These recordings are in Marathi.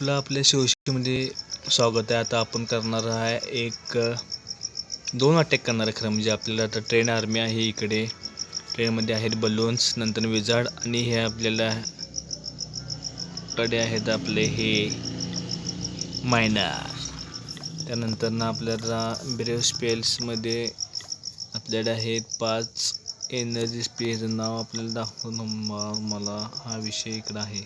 आपल्या शिवशीमध्ये स्वागत आहे. आता आपण करणार आहे दोन अटॅक करणार आहे. खरं म्हणजे आपल्याला आता ट्रेन आर्मी आहे. इकडे ट्रेनमध्ये आहेत बलून्स, नंतर विजार्ड, आणि हे आपल्याला कडे आहेत आपले हे मायनर. त्यानंतर ना आपल्याला ब्रेव स्पेल्समध्ये आपल्याला आहेत 5 एनर्जी स्पेलचं नाव आपल्याला दाखवून मला हा विषय इकडं आहे.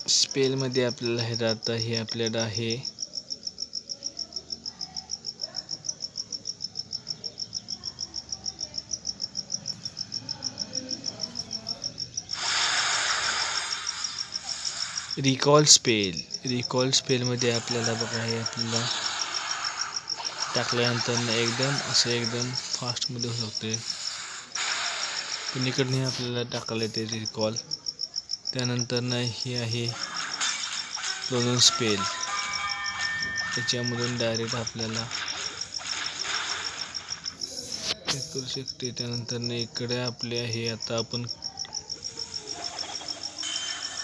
स्पेलमध्ये आपल्याला हे आता हे आपल्याला आहे रिकॉल स्पेलमध्ये आपल्याला बघा हे आपल्याला टाकल्यानंतर एकदम फास्टमध्ये होऊ शकते. कुणीकडे आपल्याला टाकायला येते रिकॉल. त्यानंतर ना ही आहे क्लोन स्पेल. त्याच्यामधून डायरेक्ट आपल्याला करू शकते. त्यानंतर ना इकडे आपले आहे आता आपण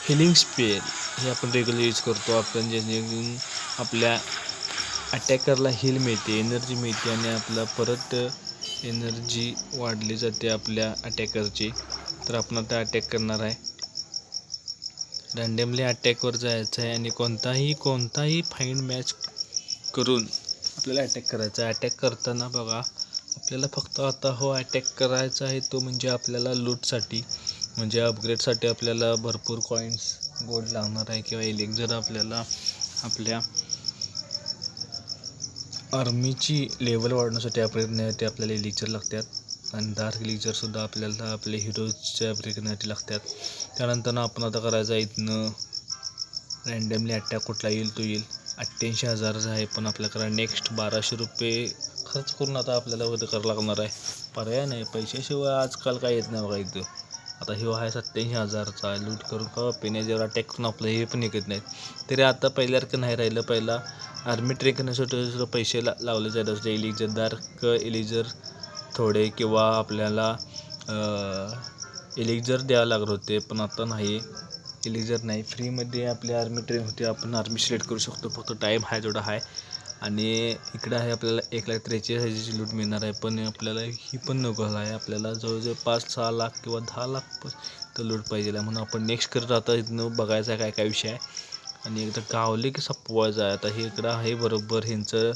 हिलिंग स्पेल. हे आपण रेग्युलर यूज करतो आपण, जेणेकरून आपल्या अटॅकरला हील मिळते, एनर्जी मिळते, आणि आपला परत एनर्जी वाढली जाते आपल्या अटॅकरची. तर आपण आता अटॅक करणार आहे. रँडमली अटॅकवर जायचं आहे आणि कोणताही फाईन मॅच करून आपल्याला अटॅक करायचा आहे. अटॅक करताना बघा आपल्याला फक्त आता अटॅक करायचा आहे तो म्हणजे आपल्याला लूटसाठी, म्हणजे अपग्रेडसाठी आपल्याला भरपूर कॉईन्स गोल्ड लागणार आहे, किंवा एलिक्झर आपल्याला आपल्या आर्मीची लेवल वाढवण्यासाठी अपग्रेड करण्यासाठी आपल्याला एलिक्झर लागतात. आणि डार्क एलिक्झरसुद्धा आपल्याला आपले हिरोजच्या अपग्रेड करण्यासाठी लागतात. त्यानंतर आपण आता करायचं आहे इथनं रँडमली अटॅक कुठला येईल तो येईल. 88,000 आहे, पण आपल्याकडे नेक्स्ट 1200 रुपये खर्च करून आता आपल्याला करावं लागणार आहे. पर्याय नाही, पैशाशिवाय आजकाल काय येत नाही बघा इथं. आता हे आहे 87,000चा लूट करून का पेण्याच्यावर अटॅक करून आपलं हे पण निघत नाहीत. तरी आता पहिल्यासारखं नाही राहिलं. पहिला आर्मी ट्रेन करण्यासाठी पैसे लावले जात असते. एलिक्झर, डार्क एलिक्झर थोडे, किंवा आपल्याला एलिक्झर द्यावं लागत होते, पण आता नाही. एलिक्झर नाही, फ्रीमध्ये आपली आर्मी ट्रेन होते. आपण आर्मी सिलेक्ट करू शकतो, फक्त टाईम आहे जेवढा आहे. आणि इकडे आहे आपल्याला 1,43,000ची लूट मिळणार आहे, पण आपल्याला ही पण नको आहे. आपल्याला जवळजवळ 5-6 लाख किंवा 10 लाख तर लूट पाहिजे, म्हणून आपण नेक्स्ट करत आता इथनं बघायचं आहे काय विषय आहे. आणि एकदा गावले की सपवायचं आहे. आता हे इकडं आहे बरोबर, ह्यांचं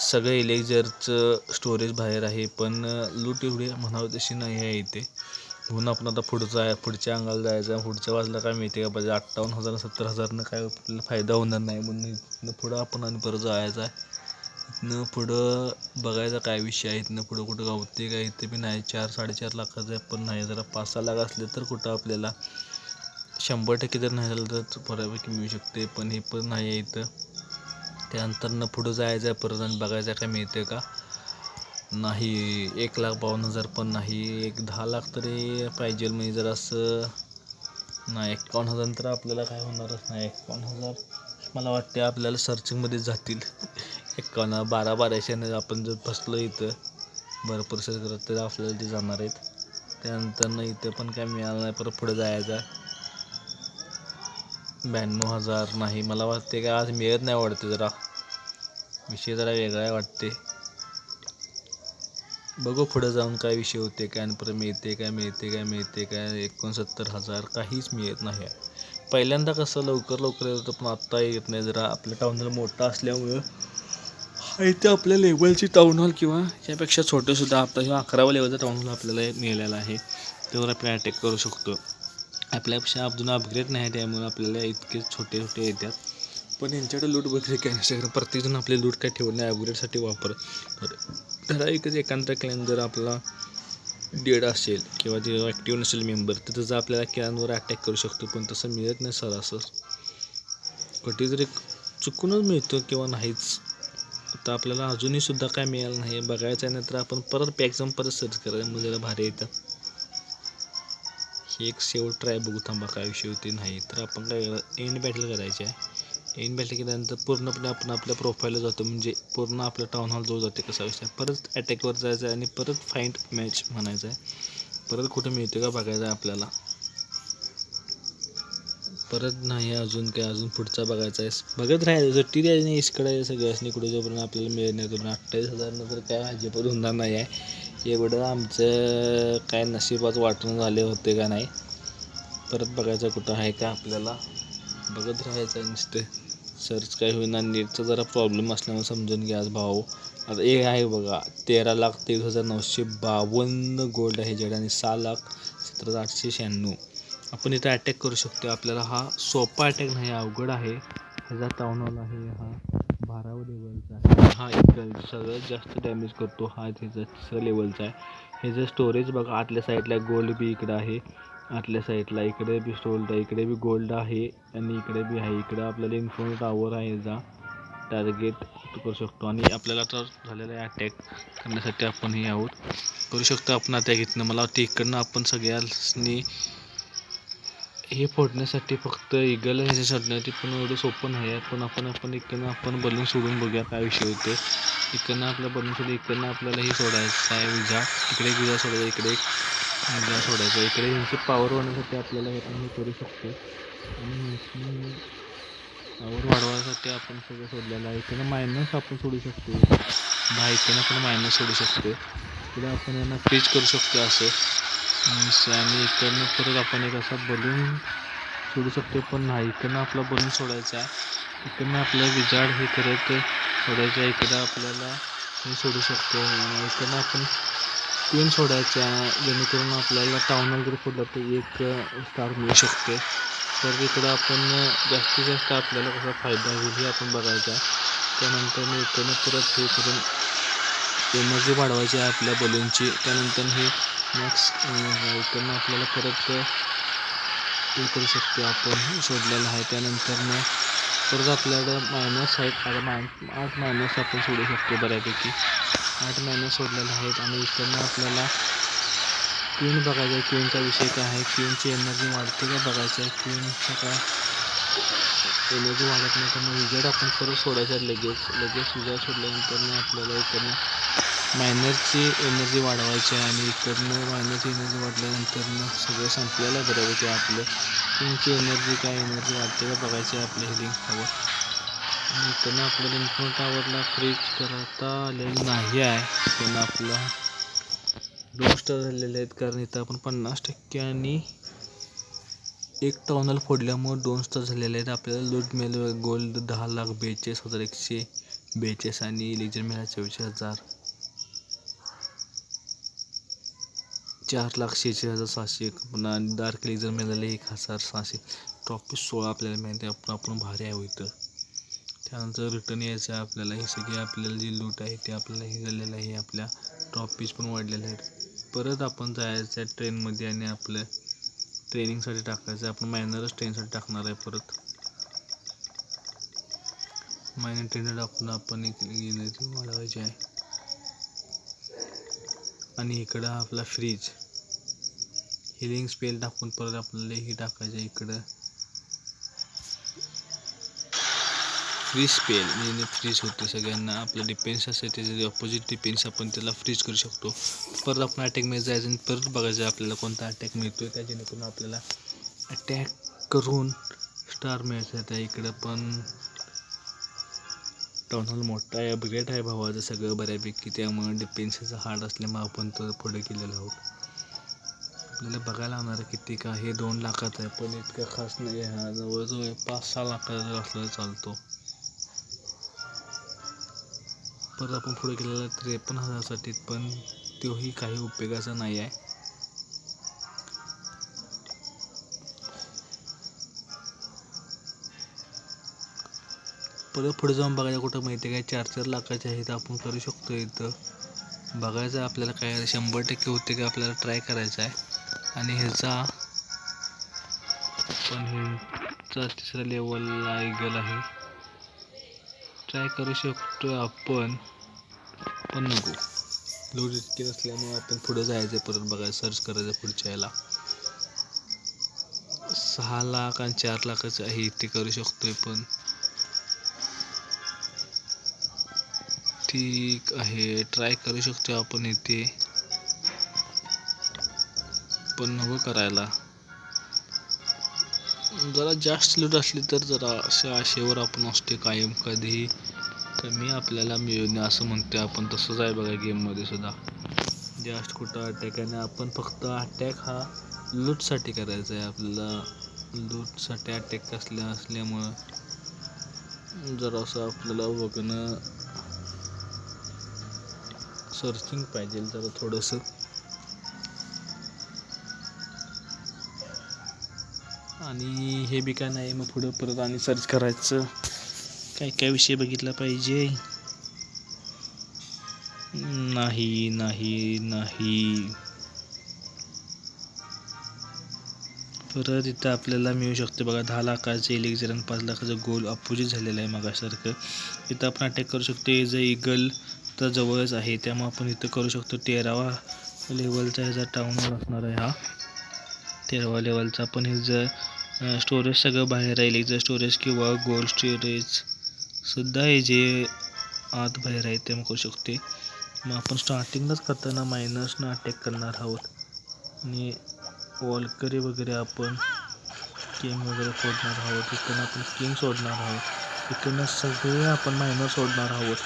सगळं एलिक्झरचं स्टोरेज बाहेर आहे, पण लूट एवढी म्हणावं तशी नाही आहे इथे. म्हणून आपण आता पुढच्या अंगाला जायचं. पुढच्या बाजूला काय मिळते का पाहिजे, 58,000-70,000 काय आपल्याला फायदा होणार नाही, म्हणून इथनं पुढं आपण आणि परत जायचं आहे. इथनं पुढं बघायचा काय विषय आहे. इथनं पुढं कुठं गावते काय, इथे बी नाही. 4-4.5 लाखाचं आहे, पण नाही. जरा 5-6 लाख असले तर कुठं आपल्याला 100% जर नाही झालं तर बऱ्यापैकी मिळू शकते, पण हे पण नाही आहे इथं. त्यानंतर पुढं जायचं आहे परत आणि बघायचं काय मिळते का नाही. 1,52,000 पण नाही. 10 लाख तरी पाहिजे, म्हणजे जर असं नाही. 51,000 तर आपल्याला काय होणारच नाही. 51,000 मला वाटते आपल्याला सर्चिंगमध्ये जातील. 51, 1200 आपण जर फसलो इथं भरपूर सर्च करत तर आपल्याला ते जाणार आहेत. त्यानंतर इथं पण काय मिळालं नाही. परत पुढे जायचं 92,000 नाही. मला वाटते का आज मिळत नाही वाटते, जरा विषय जरा वेगळा आहे वाटते. बघू पुढं जाऊन काय विषय होते काय, आणि परत मिळते काय 69,000 काहीच मिळत नाही आहे. पहिल्यांदा कसं लवकर येत होतं, पण आत्ता येत नाही. जरा आपलं टाऊन हॉल मोठा असल्यामुळं इथे आपल्या लेवलची टाऊन हॉल किंवा यापेक्षा छोटेसुद्धा आपला किंवा 11व्या लेवलचा टाऊन हॉल आपल्याला मिळालेला आहे. त्यावर आपण अटॅक करू शकतो. आपल्यापेक्षा अजून अपग्रेड नाही, त्यामुळे आपल्याला इतके छोटे येतात. पण यांच्याकडे लूट वगैरे काय नसते. प्रत्येकजण आपले लूट काय ठेवत नाही, अपग्रेडसाठी ठराविकच एखादा क्लॅन जर आपला डेड असेल किंवा जे ॲक्टिव्ह नसेल मेंबर, तर त्याचा आपल्याला क्लॅनवर अटॅक करू शकतो, पण तसं मिळत नाही सरासर. कधीतरी चुकूनच मिळतो किंवा नाहीच. आता आपल्याला अजूनही सुद्धा काय मिळालं नाही, बघायचं आहे. नंतर आपण परत पॅक जाऊन परत सर्च करायचं, मग जरा भारी येतं. हे एक शेवट ट्राय बघू, थांबा काय विषय होते. नाही तर आपण काय एंड बॅटल करायचे आहे. इनबॅटल केल्यानंतर पूर्णपणे आपण आपल्या प्रोफाईलला जातो, म्हणजे पूर्ण आपलं टाउन हॉल जवळ जाते. कसा विषय परत अटॅकवर जायचं आहे आणि परत फाईंड मॅच म्हणायचं आहे. परत कुठं मिळते का बघायचं आहे आपल्याला. परत नाही अजून काय, अजून पुढचा बघायचा आहे. बघत राहायचं, सुट्टी द्यायची नाही, इसकडे सगळ्यासनी कुठे जोपर्यंत आपल्याला मिळत नाही तोपर्यंत. 28,000 नंतर काय अजिबात होणार नाही आहे. एवढं आमचं काय नशिबात वाटून झाले होते का नाही. परत बघायचं कुठं आहे का आपल्याला, बघत राहायचं नुसते. सर्च काय होईना, नेटचा जरा प्रॉब्लेम असल्यामुळे समजून घ्या आज भाऊ. आता एक आहे बघा, 13,23,952 गोल्ड आहे जेड आणि 6,17,896. आपण इथं अटॅक करू शकतो. आपल्याला हा सोपा अटॅक नाही, अवघड आहे. ह्याचा टाउन हॉल आहे, हा 12व्या लेवलचा आहे. हा एक सगळ्यात जास्त डॅमेज करतो, हा त्याचा 3ऱ्या लेवलचा आहे. ह्याचं स्टोरेज बघा, आतल्या साईडला गोल्ड बी इकडं आहे, आतल्या साईडला इकडे बी स्टोल्ड आहे, इकडे बी गोल्ड आहे आणि इकडे बी आहे. इकडं आपल्याला इन्फिनिटी टावर आहे, ह्याचा टार्गेट करू शकतो. आणि आपल्याला तर झालेला आहे अटॅक करण्यासाठी आपण हे आहोत करू शकतो आपण अटॅक. इथनं मला वाटतं इकडनं आपण सगळ्यांनी हे फोडण्यासाठी फक्त इगल ह्याच्या सोडण्यासाठी पण एवढं सोपं नाही आहे. पण आपण इकडनं आपण बलून सोडून बघूया काय विषय होते. इकडनं आपलं बलून सोडून इकडनं आपल्याला हे सोडायचं आहे विजा, इकडे एक विजा सोडायचा, इकडे एक विजा सोडायचा. इकडे ह्यांची पावर होण्यासाठी आपल्याला हे पण हे करू शकतो. आणि पावर वाढवायसाठी आपण सगळं सोडलेलं आहे. इकडनं मायनस आपण सोडू शकतो, इकडनं आपण मायनस सोडू शकतो. इकडे आपण यांना फ्रीज करू शकतो असं. आणि इकडनं परत आपण एक असा बलून सोडू शकतो. पण नाही, इकडनं आपला बलून सोडायचा आहे, इकडनं आपलं विजार्ड हे करत सोडायचं आहे. इकडं आपल्याला हे सोडू शकतो. इकडनं आपण क्वीन सोडायचा आहे, जेणेकरून आपल्याला टाउन हॉल जर फोडला तर 1 स्टार मिळू शकते. तर इकडं आपण जास्तीत जास्त आपल्याला कसा फायदा होईल हे आपण बघायचा आहे. त्यानंतर मी इकडनं परत हे करून एनर्जी वाढवायची आहे आपल्या बलूनची. त्यानंतर हे मॅक्स इकडनं आपल्याला परत हे करू शकतो आपण सोडलेलं आहे. त्यानंतर मग परत आपल्याकडं मायनस आहेत, आता 8 मायनस आपण सोडू शकतो बऱ्यापैकी. 8 मायनस सोडलेले आहेत. आणि इकडनं आपल्याला क्वीन बघायचं आहे. क्वीनचा विषय काय आहे, क्वीनची एनर्जी वाढते का बघायचं आहे. क्वीनचा काय एनर्जी वाढत नाही, तर मग विजेट आपण परत सोडायचं आहे. लगेच विजेट सोडल्यानंतर आपल्याला इकडनं मायनरची एनर्जी वाढवायची आहे. आणि इकडनं मायनरची एनर्जी वाढल्यानंतर सगळं संपलेलं आहे बरोबर. ते आपलं क्वीनची एनर्जी वाढते का बघायची आहे आपल्या हिलिंग टावर. आणि इकडनं आपल्याला इन्फिनिटी टावरला फ्रीज करता आलेलं नाही आहे, पण आपला 2 स्टार झालेले आहेत. कारण इथं आपण 50% आणि 1 टाउन हॉल फोडल्यामुळे 2 स्टार झालेले आहेत. आपल्याला लूट मिळेल गोल्ड 10,42,142 आणि लेजर मिळाला 24,000, 4,46,700. पुन्हा डार्क लेझर मिळाले 1,600. ट्रॉफी 16 आपल्याला मिळते. आपण भारी आहे इथं. त्यानंतर रिटर्न यायचं आहे आपल्याला. हे सगळे आपल्याला जे लूट आहे ते आपल्याला हे झालेलं आहे. आपल्या ट्रॉफीज पण वाढलेल्या आहेत. परत आपण जायचं आहे ट्रेनमध्ये आणि आपलं ट्रेनिंगसाठी टाकायचं आहे. आपण मायनरच ट्रेनसाठी टाकणार आहे. परत मायनर ट्रेनर टाकून आपण एनर्जी वाढवायची आहे. आणि इकडं आपला फ्रीज हिलिंग स्पेल टाकून परत आपल्याला हे टाकायचं आहे. इकडं फ्रीज स्पेल म्हणजे फ्रीज होते सगळ्यांना. आपलं डिफेन्स असेल त्याचे ऑपोजिट डिफेन्स आपण त्याला फ्रीज करू शकतो. परत आपण अटॅकमध्ये जायचं आणि परत बघायचं आपल्याला कोणता अटॅक मिळतो आहे का, जेणेकरून आपल्याला अटॅक करून स्टार मिळायचं आहे. इकडं पण टाउन हॉल मोठा आहे, अपग्रेड आहे भावाचं सगळं बऱ्यापैकी. त्यामुळे डिफेन्सचा हार्ड असल्यामुळे आपण तो पुढे केलेला आहोत. आपल्याला बघायला लागणार किती का, हे 2 लाखात आहे पण इतकं खास नाही आहे. हा जवळजवळ 5-6 लाखाचा जर असलं चालतो. परत आपण पुढे केलेला 53,000साठी, पण तोही काही उपयोगाचा नाही आहे. परत पुढे जाऊन बघायचं कुठं माहिती आहे काय, 4-4 लाखाचे आहेत. आपण करू शकतो इथं बघायचं आपल्याला काय 100% होते का आपल्याला ट्राय करायचा आहे. आणि ह्याचा पण ह्याचा 3ऱ्या लेवलला इगल आहे, ट्राय करू शकतो आपण. पण नको लोड इतके नसल्यामुळे आपण पुढे जायचं. परत बघायचं, सर्च करायचं पुढच्या याला. 6 लाख आणि 4 लाखाचं आहे ते करू शकतोय. पण ठीक आहे, ट्राय करू शकतो आपण इथे, पण नको करायला. जरा जास्त लूट असली तर जरा अशा आशेवर आपण असते कायम, कधीही कमी आपल्याला मिळू नये असं म्हणतोय आपण. तसंच आहे बघा गेममध्ये सुद्धा. जास्त कुठं अटॅक आहे, आपण फक्त अटॅक हा लूटसाठी करायचा आहे आपल्याला. लूटसाठी अटॅक असल्यामुळं जरा असं आपल्याला बघणं, सर्चिंग पाहिजे जरा थोडंसं. आणि हे बी काय नाही, मग पुढं परत आणि सर्च करायचं, काय काय विषय बघितला पाहिजे. नाही नाही नाही. परत इथं आपल्याला मिळू शकते बघा 10 लाखाचे एलिक्झर आणि 5 लाखाचं गोल अपोजिट झालेलं आहे मगासारखं. इथं आपण अटॅक करू शकतो. एज अ इगल तर जवळच आहे, त्यामुळे आपण इथं करू शकतो. 13वा लेवलचा ह्याचा टाउनवर असणार आहे हा, 13वा लेवलचा. पण हे जर स्टोरेज सगळं बाहेर राहील, एलिक्झर स्टोरेज किंवा गोल्ड स्टोरेज सुद्धा हे जे आत बाहेर आहे ते करू शकते. मग आपण स्टार्टिंगलाच करताना मायनसनं अटॅक करणार आहोत आणि वॉलकरी वगैरे आपण किंग वगैरे फोडणार आहोत. इकडनं आपण किंग सोडणार आहोत, इकडनं सगळे आपण मायनर सोडणार आहोत.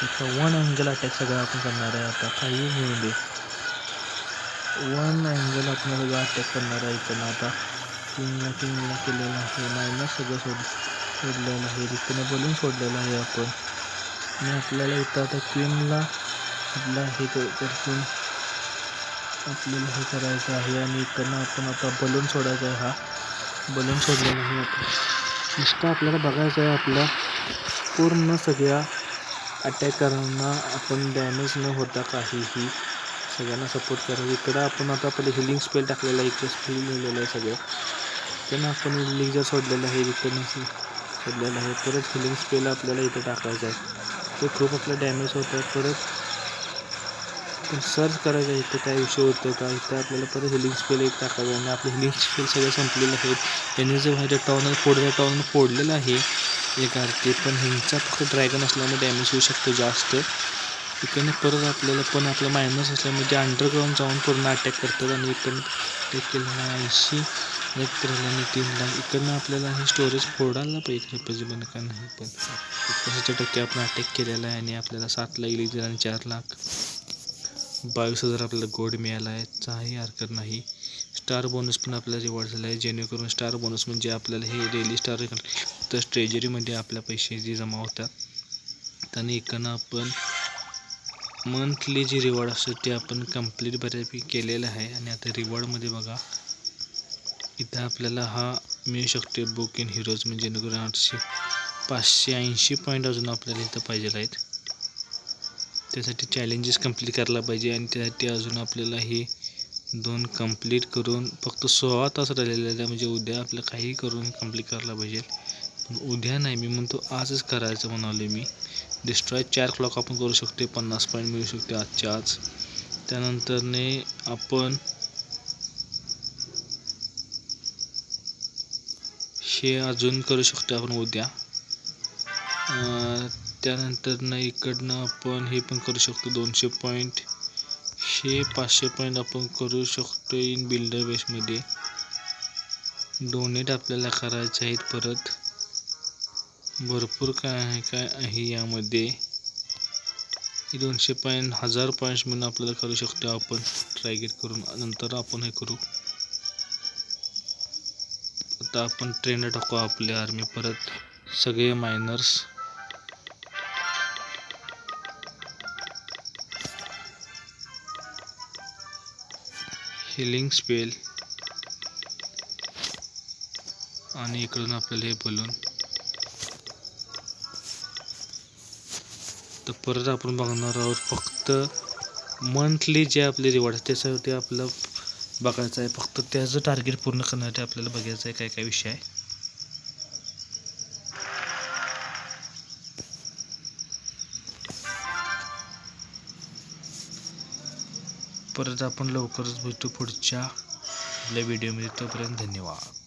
इथं 1 अँगल अटॅक सगळं आपण करणार आहे. आता काही मिळून दे, 1 अँगल आपण सगळं अटॅक करणार आहे. इकडनं आता किंगला केलेलं आहे, मायनस सगळं सोडलेलं आहे, इकडनं बलून सोडलेलं आहे आपण. आणि आपल्याला इथं आता क्वीनला आपला हे करतो, आपल्याला हे करायचं आहे. आणि इकडनं आपण आता बलून सोडायचा आहे, हा बलून सोडलेला आहे. आपण नुसतं आपल्याला बघायचं आहे आपल्या पूर्ण सगळ्या अटॅकरांना आपण डॅमेज न होता काहीही सगळ्यांना सपोर्ट करायचं. इकडं आपण आता पहिले हिलिंग स्पेल टाकलेला आहे, इकडे स्पेल लिहिलेलं आहे सगळं. इकडनं आपण एलिक्झर सोडलेलं आहे, इकडनं सोडलेलं आहे. परत हिलिंग स्पेल आपल्याला इथं टाकायचं आहे, ते खूप आपलं डॅमेज होतं आहे. परत सर्च करायचं इथं काय विषय होतं का. इथं आपल्याला परत हिलिंग स्पेल एक टाकायचं आणि आपलं हिलिंग स्पेल सगळं संपलेलं आहे. त्यांनी जे व्हायच्या टाऊन फोडलेलं आहे एक आरती, पण ह्यांचा फक्त ड्रॅगन असल्यामुळे डॅमेज होऊ शकतो जास्त. इकडनं परत आपल्याला पण आपलं मायनस असल्यामुळे ते अंडरग्राऊंड जाऊन पूर्ण अटॅक करतात. आणि इकडनं अटॅक केलेला 80 आणि 3 लाख. इकडनं आपल्याला हे स्टोरेज फोडायला पाहिजे पण का नाही, पण 80% आपण अटॅक केलेला आहे. आणि आपल्याला 7 लाख एलिक्झर आणि 4 लाख 22,000 आपल्याला गोल्ड मिळाला आहे, काही हरकत नाही. स्टार बोनस पण आपल्याला रिवॉर्ड झाला आहे, जेणेकरून स्टार बोनस म्हणजे आपल्याला हे डेली स्टार तर ट्रेजरीमध्ये आपल्या पैसे जे जमा होतात आणि इकडनं आपण मंथली जे रिवॉर्ड असतं ते आपण कंप्लीट बऱ्यापैकी केलेलं आहे. आणि आता रिवॉर्डमध्ये बघा इथं आपल्याला हा मिळू शकते बुक इन हिरोज, म्हणजे जेणेकरून 580 पॉईंट अजून आपल्याला इथं पाहिजे आहेत. त्यासाठी चॅलेंजेस कंप्लीट करायला पाहिजे आणि त्यासाठी अजून आपल्याला हे 2 कंप्लीट करून फक्त 16 तास राहिलेले आहे. म्हणजे उद्या आपलं काही करून कंप्लीट करायला पाहिजे, पण उद्या नाही, मी म्हणतो आजच करायचं म्हणाले मी. डिस्ट्रॉय 4 क्लॉक आपण करू शकतो, 50 पॉईंट मिळू शकते आजच्या आज. त्यानंतरने आपण हे अजून करू शकतो आपण उद्या. त्यानंतर इकडनं आपण हे पण करू शकतो 200 पॉईंट, हे 500 पॉईंट आपण करू शकतो इन बिल्डर बेसमध्ये. डोनेट आपल्याला करायचे आहेत. परत भरपूर काय आहे यामध्ये. 200 पॉईंट 1000 पॉईंट्स म्हणून आपल्याला करू शकतो आपण टार्गेट करून. नंतर आपण हे करू. आता आपण ट्रेनर टाकू आपल्या आर्मी, परत सगळे मायनर्स हिलिंग स्पेल आणि इकडून आपल्याला हे बोलून तर परत आपण बघणार आहोत फक्त मंथली जे आपले रिवॉर्ड त्याच्यावरती आपलं बघायचं आहे. फक्त त्याचं टार्गेट पूर्ण करण्यासाठी आपल्याला बघायचं आहे काय काय विषय आहे. परत आपण लवकरच भेटू पुढच्या आपल्या व्हिडिओमध्ये. तोपर्यंत धन्यवाद.